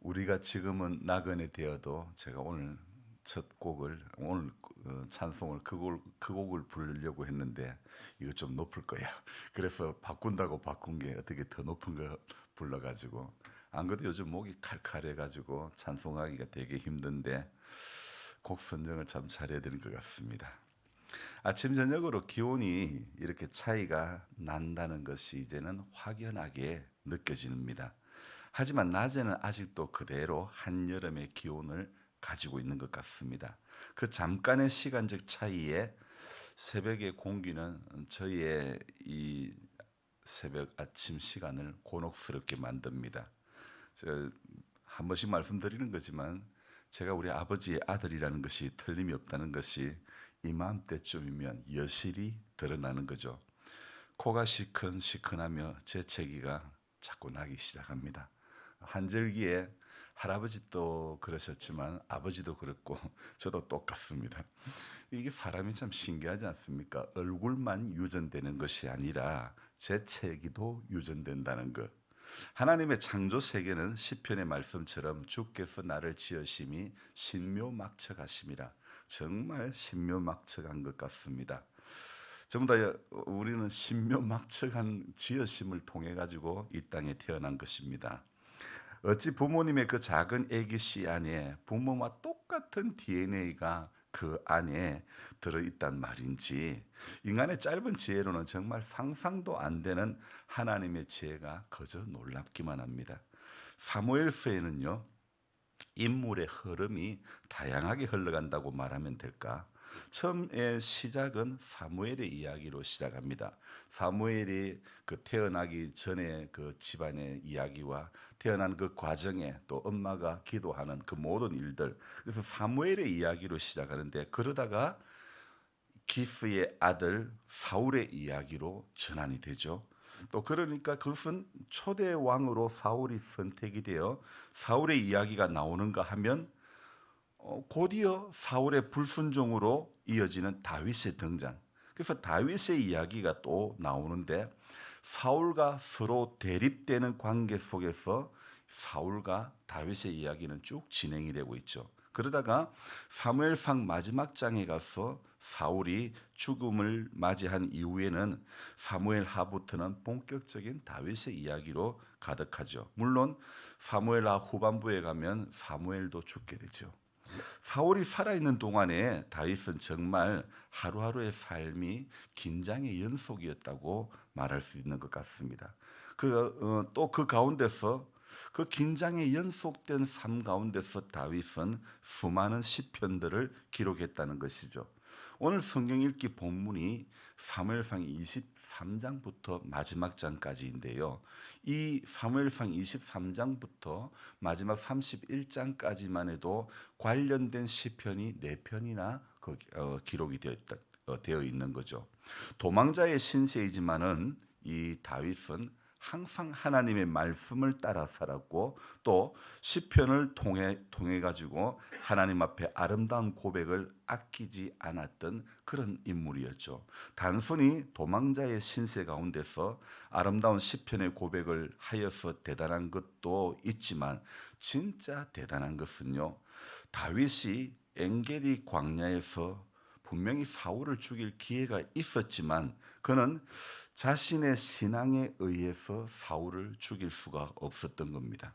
우리가 지금은 나그네 되어도 제가 오늘 첫 곡을 오늘 찬송을 그 곡을 부르려고 했는데 이거 좀 높을 거야. 그래서 바꾼다고 바꾼 게 어떻게 더 높은 거 불러가지고 안 그래도 요즘 목이 칼칼해가지고 찬송하기가 되게 힘든데 곡 선정을 참 잘해야 되는 것 같습니다. 아침 저녁으로 기온이 이렇게 차이가 난다는 것이 이제는 확연하게 느껴집니다. 하지만 낮에는 아직도 그대로 한여름의 기온을 가지고 있는 것 같습니다. 그 잠깐의 시간적 차이에 새벽의 공기는 저희의 이 새벽 아침 시간을 곤혹스럽게 만듭니다. 한 번씩 말씀드리는 거지만 제가 우리 아버지의 아들이라는 것이 틀림이 없다는 것이 이맘때쯤이면 여실히 드러나는 거죠. 코가 시큰시큰하며 재채기가 자꾸 나기 시작합니다. 한절기에 할아버지도 그러셨지만 아버지도 그렇고 저도 똑같습니다. 이게 사람이 참 신기하지 않습니까? 얼굴만 유전되는 것이 아니라 재채기도 유전된다는 것. 하나님의 창조 세계는 시편의 말씀처럼 주께서 나를 지으심이 신묘막측하심이라. 정말 신묘막측한 것 같습니다. 전부 다 우리는 신묘막측한 지으심을 통해 가지고 이 땅에 태어난 것입니다. 어찌 부모님의 그 작은 아기 씨 안에 부모와 똑같은 DNA가 그 안에 들어있단 말인지 인간의 짧은 지혜로는 정말 상상도 안 되는 하나님의 지혜가 그저 놀랍기만 합니다. 사무엘서에는요, 인물의 흐름이 다양하게 흘러간다고 말하면 될까? 처음의 시작은 사무엘의 이야기로 시작합니다. 사무엘이 그 태어나기 전에 그 집안의 이야기와 태어난 그 과정에 또 엄마가 기도하는 그 모든 일들. 그래서 사무엘의 이야기로 시작하는데 그러다가 기스의 아들 사울의 이야기로 전환이 되죠. 또 그러니까 그것은 초대 왕으로 사울이 선택이 되어 사울의 이야기가 나오는가 하면 곧이어 사울의 불순종으로 이어지는 다윗의 등장. 그래서 다윗의 이야기가 또 나오는데 사울과 서로 대립되는 관계 속에서 사울과 다윗의 이야기는 쭉 진행이 되고 있죠. 그러다가 사무엘상 마지막 장에 가서 사울이 죽음을 맞이한 이후에는 사무엘하부터는 본격적인 다윗의 이야기로 가득하죠. 물론 사무엘하 후반부에 가면 사무엘도 죽게 되죠. 사울이 살아있는 동안에 다윗은 정말 하루하루의 삶이 긴장의 연속이었다고 말할 수 있는 것 같습니다. 또 그 가운데서 그 긴장의 연속된 삶 가운데서 다윗은 수많은 시편들을 기록했다는 것이죠. 오늘 성경 읽기 본문이 사무엘상 23장부터 마지막 장까지인데요. 이 사무엘상 23장부터 마지막 31장까지만 해도 관련된 시편이 4편이나 기록이 되어 있는 거죠. 도망자의 신세이지만은 이 다윗은 항상 하나님의 말씀을 따라 살았고 또 시편을 통해 가지고 하나님 앞에 아름다운 고백을 아끼지 않았던 그런 인물이었죠. 단순히 도망자의 신세 가운데서 아름다운 시편의 고백을 하여서 대단한 것도 있지만 진짜 대단한 것은요. 다윗이 엔게디 광야에서 분명히 사울을 죽일 기회가 있었지만 그는 자신의 신앙에 의해서 사울을 죽일 수가 없었던 겁니다.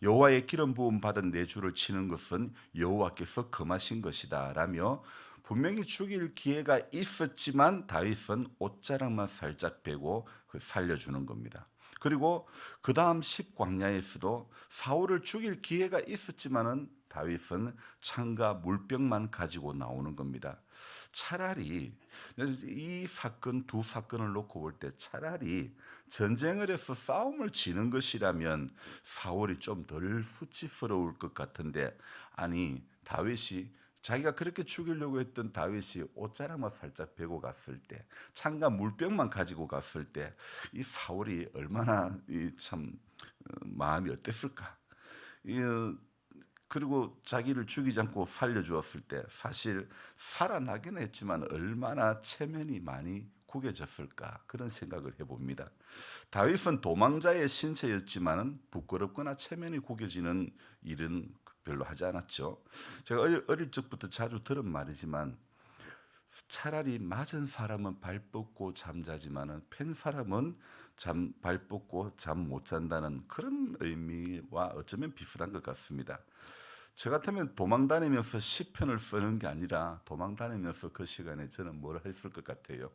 여호와의 기름 부음 받은 내 주를 치는 것은 여호와께서 금하신 것이다라며 분명히 죽일 기회가 있었지만 다윗은 옷자락만 살짝 빼고 살려주는 겁니다. 그리고 그 다음 십광야에서도 사울을 죽일 기회가 있었지만은 다윗은 창과 물병만 가지고 나오는 겁니다. 차라리 이 사건 두 사건을 놓고 볼 때 차라리 전쟁을 해서 싸움을 지는 것이라면 사울이 좀 덜 수치스러울 것 같은데 아니 다윗이 자기가 그렇게 죽이려고 했던 다윗이 옷자락만 살짝 베고 갔을 때 창과 물병만 가지고 갔을 때 이 사울이 얼마나 참 마음이 어땠을까? 그리고 자기를 죽이지 않고 살려주었을 때 사실 살아나긴 했지만 얼마나 체면이 많이 구겨졌을까 그런 생각을 해봅니다. 다윗은 도망자의 신세였지만 부끄럽거나 체면이 구겨지는 일은 별로 하지 않았죠. 제가 어릴 적부터 자주 들은 말이지만 차라리 맞은 사람은 발 뻗고 잠자지만은 팬 사람은 발 뻗고 잠 못 잔다는 그런 의미와 어쩌면 비슷한 것 같습니다. 저 같으면 도망 다니면서 시편을 쓰는 게 아니라 도망 다니면서 그 시간에 저는 뭘 했을 것 같아요?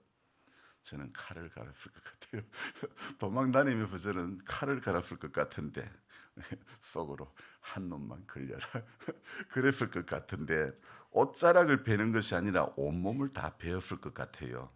저는 칼을 갈았을 것 같아요. 도망 다니면서 저는 칼을 갈았을 것 같은데 속으로 한 놈만 걸려라. 그랬을 것 같은데 옷자락을 베는 것이 아니라 온몸을 다 베었을 것 같아요.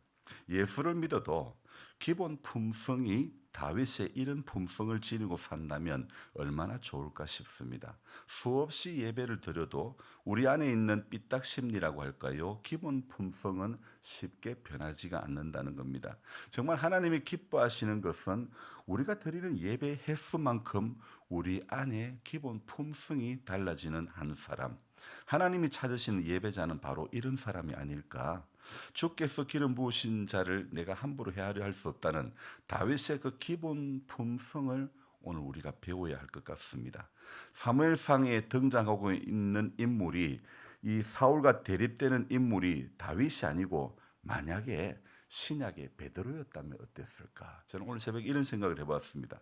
예수를 믿어도 기본 품성이 다윗의 이런 품성을 지니고 산다면 얼마나 좋을까 싶습니다. 수없이 예배를 드려도 우리 안에 있는 삐딱 심리라고 할까요? 기본 품성은 쉽게 변하지가 않는다는 겁니다. 정말 하나님이 기뻐하시는 것은 우리가 드리는 예배 횟수만큼 우리 안에 기본 품성이 달라지는 한 사람. 하나님이 찾으시는 예배자는 바로 이런 사람이 아닐까. 주께서 기름 부으신 자를 내가 함부로 헤아려 할 수 없다는 다윗의 그 기본 품성을 오늘 우리가 배워야 할 것 같습니다. 사무엘상에 등장하고 있는 인물이 이 사울과 대립되는 인물이 다윗이 아니고 만약에 신약의 베드로였다면 어땠을까? 저는 오늘 새벽에 이런 생각을 해봤습니다.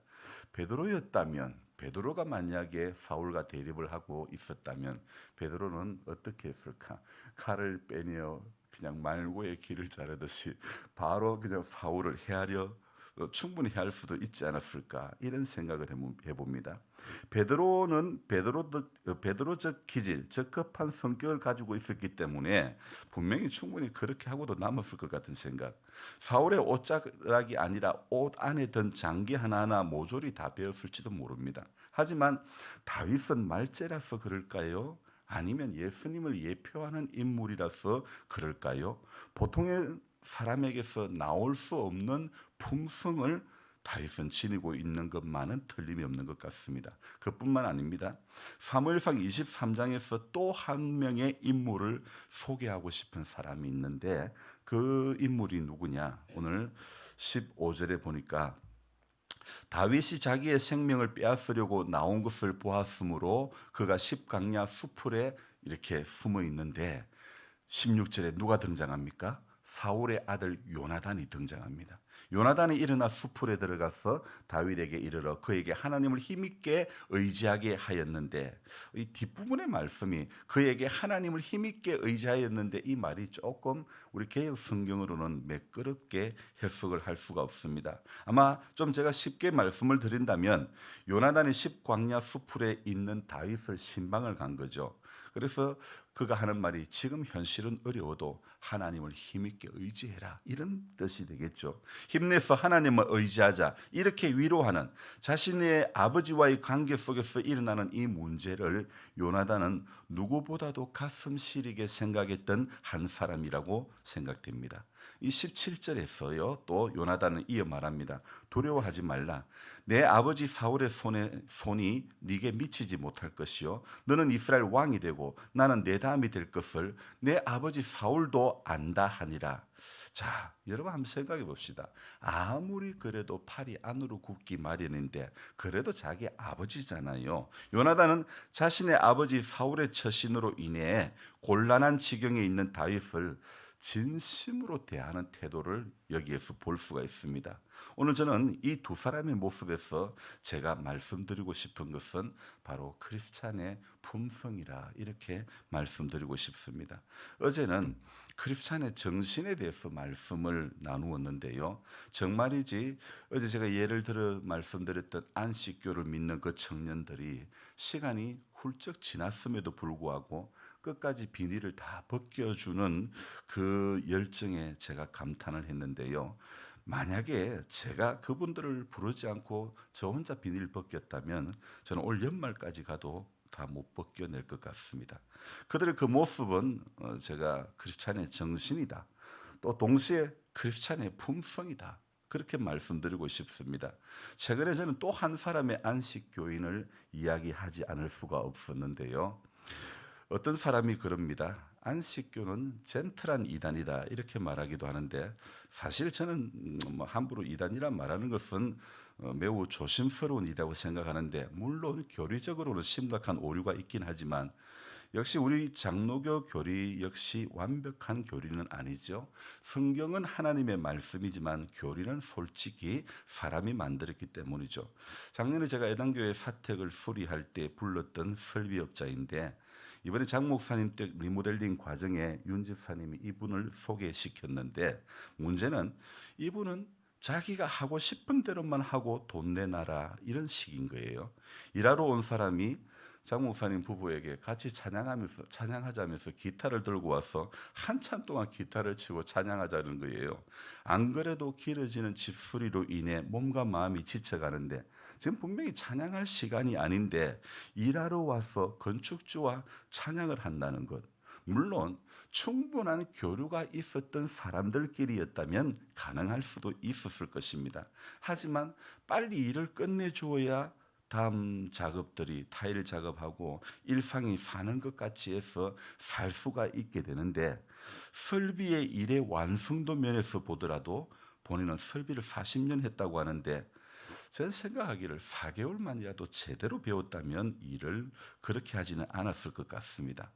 베드로였다면 베드로가 만약에 사울과 대립을 하고 있었다면 베드로는 어떻게 했을까? 칼을 빼내어 그냥 말고의 길을 자르듯이 바로 그냥 사울을 헤아려 충분히 헤아릴 수도 있지 않았을까 이런 생각을 해봅니다. 베드로는 베드로적 기질, 적합한 성격을 가지고 있었기 때문에 분명히 충분히 그렇게 하고도 남았을 것 같은 생각. 사울의 옷자락이 아니라 옷 안에 든 장기 하나하나 모조리 다 베었을지도 모릅니다. 하지만 다윗은 말죄라서 그럴까요? 아니면 예수님을 예표하는 인물이라서 그럴까요? 보통의 사람에게서 나올 수 없는 품성을 다윗은 지니고 있는 것만은 틀림이 없는 것 같습니다. 그뿐만 아닙니다. 사무엘상 23장에서 또 한 명의 인물을 소개하고 싶은 사람이 있는데 그 인물이 누구냐? 오늘 15절에 보니까 다윗이 자기의 생명을 빼앗으려고 나온 것을 보았으므로 그가 십강야 수풀에 이렇게 숨어 있는데 16절에 누가 등장합니까? 사울의 아들 요나단이 등장합니다. 요나단이 일어나 수풀에 들어가서 다윗에게 이르러 그에게 하나님을 힘있게 의지하게 하였는데 이 뒷부분의 말씀이 그에게 하나님을 힘있게 의지하였는데 이 말이 조금 우리 개역 성경으로는 매끄럽게 해석을 할 수가 없습니다. 아마 좀 제가 쉽게 말씀을 드린다면 요나단이 십광야 수풀에 있는 다윗을 신방을 간 거죠. 그래서 그가 하는 말이 지금 현실은 어려워도 하나님을 힘있게 의지해라 이런 뜻이 되겠죠. 힘내서 하나님을 의지하자 이렇게 위로하는 자신의 아버지와의 관계 속에서 일어나는 이 문제를 요나단은 누구보다도 가슴 시리게 생각했던 한 사람이라고 생각됩니다. 이 17절에서요 또 요나단은 이어 말합니다. 두려워하지 말라. 내 아버지 사울의 손이 네게 미치지 못할 것이요 너는 이스라엘 왕이 되고 나는 내 다음이 될 것을 내 아버지 사울도 안다 하니라. 자, 여러분 한번 생각해 봅시다. 아무리 그래도 팔이 안으로 굽기 마련인데 그래도 자기 아버지잖아요. 요나단은 자신의 아버지 사울의 처신으로 인해 곤란한 지경에 있는 다윗을 진심으로 대하는 태도를 여기에서 볼 수가 있습니다. 오늘 저는 이 두 사람의 모습에서 제가 말씀드리고 싶은 것은 바로 크리스찬의 품성이라 이렇게 말씀드리고 싶습니다. 어제는 크리스찬의 정신에 대해서 말씀을 나누었는데요. 정말이지 어제 제가 예를 들어 말씀드렸던 안식교를 믿는 그 청년들이 시간이 훌쩍 지났음에도 불구하고 끝까지 비닐을 다 벗겨주는 그 열정에 제가 감탄을 했는데요. 만약에 제가 그분들을 부르지 않고 저 혼자 비닐 벗겼다면 저는 올 연말까지 가도 다 못 벗겨낼 것 같습니다. 그들의 그 모습은 제가 크리스찬의 정신이다. 또 동시에 크리스찬의 품성이다. 그렇게 말씀드리고 싶습니다. 최근에 저는 또 한 사람의 안식 교인을 이야기하지 않을 수가 없었는데요. 어떤 사람이 그럽니다. 안식교는 젠틀한 이단이다 이렇게 말하기도 하는데 사실 저는 뭐 함부로 이단이란 말하는 것은 매우 조심스러운 일이라고 생각하는데 물론 교리적으로는 심각한 오류가 있긴 하지만 역시 우리 장로교 교리 역시 완벽한 교리는 아니죠. 성경은 하나님의 말씀이지만 교리는 솔직히 사람이 만들었기 때문이죠. 작년에 제가 애당교회 사택을 수리할 때 불렀던 설비업자인데 이번에 장 목사님 때 리모델링 과정에 윤 집사님이 이분을 소개시켰는데 문제는 이분은 자기가 하고 싶은 대로만 하고 돈 내놔라 이런 식인 거예요. 일하러 온 사람이 장 목사님 부부에게 같이 찬양하자면서 기타를 들고 와서 한참 동안 기타를 치고 찬양하자는 거예요. 안 그래도 길어지는 집수리로 인해 몸과 마음이 지쳐가는데 지금 분명히 찬양할 시간이 아닌데 일하러 와서 건축주와 찬양을 한다는 것. 물론 충분한 교류가 있었던 사람들끼리였다면 가능할 수도 있었을 것입니다. 하지만 빨리 일을 끝내주어야 다음 작업들이 타일 작업하고 일상이 사는 것 같이 해서 살 수가 있게 되는데 설비의 일의 완성도 면에서 보더라도 본인은 설비를 40년 했다고 하는데 저는 생각하기를 4개월만이라도 제대로 배웠다면 일을 그렇게 하지는 않았을 것 같습니다.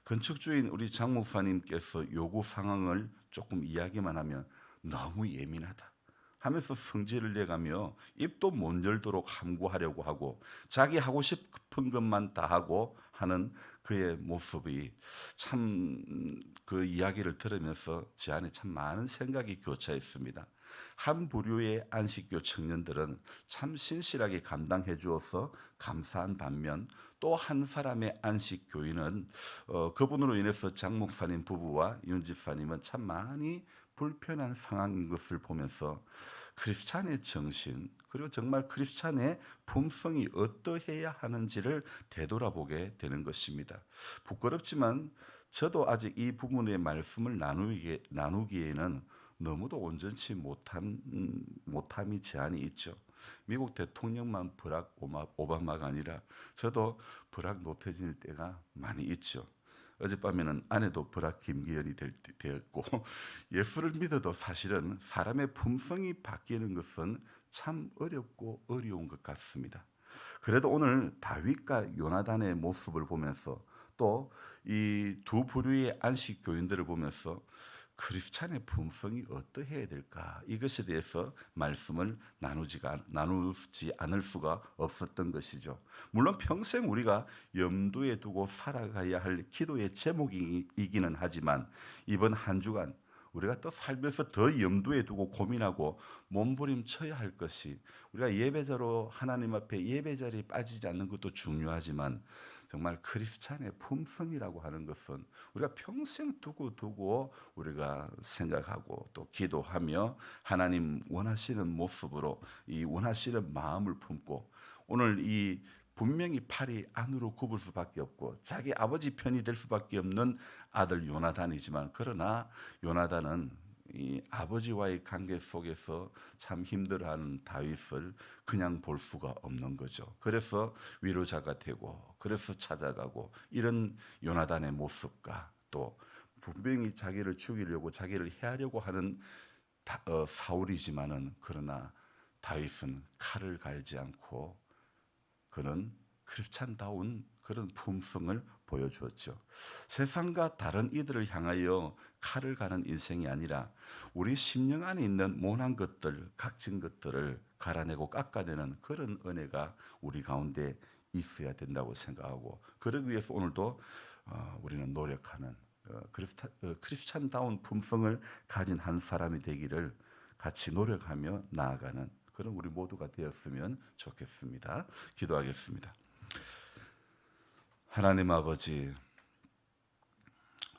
건축주인 우리 장 목사님께서 요구 상황을 조금 이야기만 하면 너무 예민하다 하면서 성질을 내가며 입도 못 열도록 함구하려고 하고 자기 하고 싶은 것만 다 하고 하는 그의 모습이 참 그 이야기를 들으면서 제 안에 참 많은 생각이 교차했습니다. 한 부류의 안식교 청년들은 참 신실하게 감당해 주어서 감사한 반면 또 한 사람의 안식교인은 그분으로 인해서 장 목사님 부부와 윤 집사님은 참 많이 불편한 상황인 것을 보면서 크리스찬의 정신 그리고 정말 크리스찬의 품성이 어떠해야 하는지를 되돌아보게 되는 것입니다. 부끄럽지만 저도 아직 이 부분의 말씀을 나누기에는 너무도 온전치 못함이 제한이 있죠. 미국 대통령만 오바마가 아니라 저도 버락 노태진일 때가 많이 있죠. 어젯밤에는 아내도 버락 김기현이 되었고 예수를 믿어도 사실은 사람의 품성이 바뀌는 것은 참 어렵고 어려운 것 같습니다. 그래도 오늘 다윗과 요나단의 모습을 보면서 또 이 두 부류의 안식 교인들을 보면서 크리스찬의 품성이 어떠해야 될까 이것에 대해서 말씀을 나누지 않을 수가 없었던 것이죠. 물론 평생 우리가 염두에 두고 살아가야 할 기도의 제목이기는 하지만 이번 한 주간 우리가 또 살면서 더 염두에 두고 고민하고 몸부림쳐야 할 것이 우리가 예배자로 하나님 앞에 예배 자리에 빠지지 않는 것도 중요하지만 정말 크리스찬의 품성이라고 하는 것은 우리가 평생 두고 우리가 생각하고 또 기도하며 하나님 원하시는 모습으로 이 원하시는 마음을 품고 오늘 이 분명히 팔이 안으로 굽을 수밖에 없고 자기 아버지 편이 될 수밖에 없는 아들 요나단이지만 그러나 요나단은 이 아버지와의 관계 속에서 참 힘들어하는 다윗을 그냥 볼 수가 없는 거죠. 그래서 위로자가 되고 그래서 찾아가고 이런 요나단의 모습과 또 분명히 자기를 죽이려고 자기를 해하려고 하는 사울이지만은 그러나 다윗은 칼을 갈지 않고 그는 크리스찬다운 그런 품성을 보여주었죠. 세상과 다른 이들을 향하여 칼을 가는 인생이 아니라 우리 심령 안에 있는 모난 것들, 각진 것들을 갈아내고 깎아내는 그런 은혜가 우리 가운데 있어야 된다고 생각하고 그러기 위해서 오늘도 우리는 노력하는 크리스찬다운 품성을 가진 한 사람이 되기를 같이 노력하며 나아가는 그런 우리 모두가 되었으면 좋겠습니다. 기도하겠습니다. 하나님 아버지,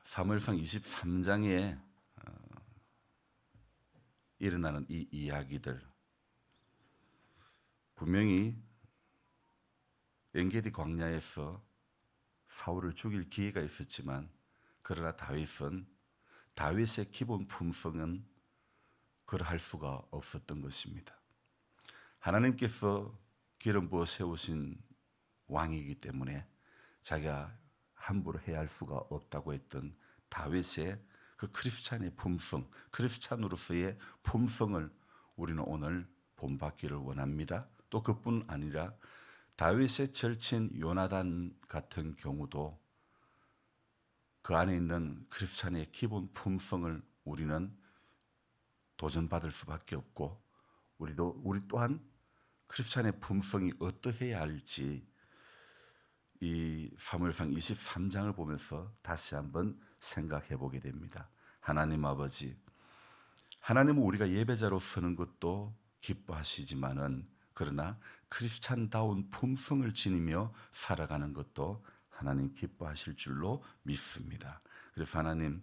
사무엘상 23장에 일어나는 이 이야기들 분명히 엔게디 광야에서 사울을 죽일 기회가 있었지만 그러나 다윗의 기본 품성은 그러할 수가 없었던 것입니다. 하나님께서 기름 부어 세우신 왕이기 때문에 자기가 함부로 해할 수가 없다고 했던 다윗의 그 크리스찬의 품성, 크리스찬으로서의 품성을 우리는 오늘 본받기를 원합니다. 또 그뿐 아니라 다윗의 절친 요나단 같은 경우도 그 안에 있는 크리스찬의 기본 품성을 우리는 도전받을 수밖에 없고, 우리 또한 크리스찬의 품성이 어떠해야 할지 이 사무엘상 23장을 보면서 다시 한번 생각해 보게 됩니다. 하나님 아버지, 하나님은 우리가 예배자로 서는 것도 기뻐하시지만은, 그러나 크리스찬다운 품성을 지니며 살아가는 것도 하나님 기뻐하실 줄로 믿습니다. 그래서 하나님,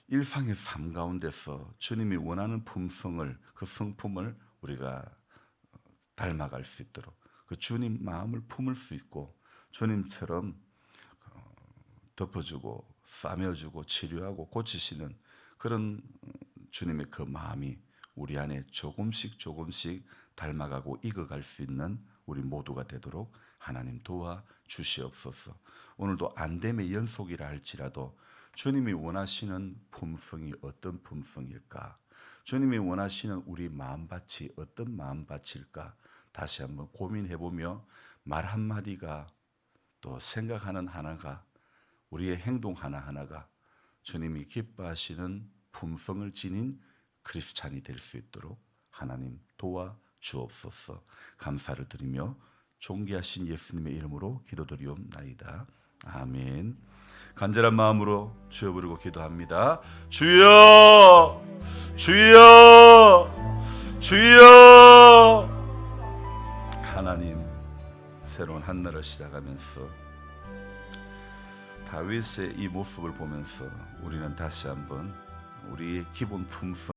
일상의 삶 가운데서 주님이 원하는 품성을, 그 성품을 우리가 닮아갈 수 있도록, 그 주님 마음을 품을 수 있고 주님처럼 덮어주고 싸매주고 치료하고 고치시는 그런 주님의 그 마음이 우리 안에 조금씩 닮아가고 익어갈 수 있는 우리 모두가 되도록 하나님 도와 주시옵소서. 오늘도 안됨의 연속이라 할지라도 주님이 원하시는 품성이 어떤 품성일까? 주님이 원하시는 우리 마음밭이 어떤 마음밭일까? 다시 한번 고민해보며 말 한마디가, 또 생각하는 하나가, 우리의 행동 하나하나가 주님이 기뻐하시는 품성을 지닌 크리스찬이 될 수 있도록 하나님 도와 주옵소서. 감사를 드리며 존귀하신 예수님의 이름으로 기도드리옵나이다. 아멘. 간절한 마음으로 주여 부르고 기도합니다. 주여, 주여, 주여. 하나님, 새로운 한 날을 시작하면서 다윗의 이 모습을 보면서 우리는 다시 한번 우리의 기본 품성,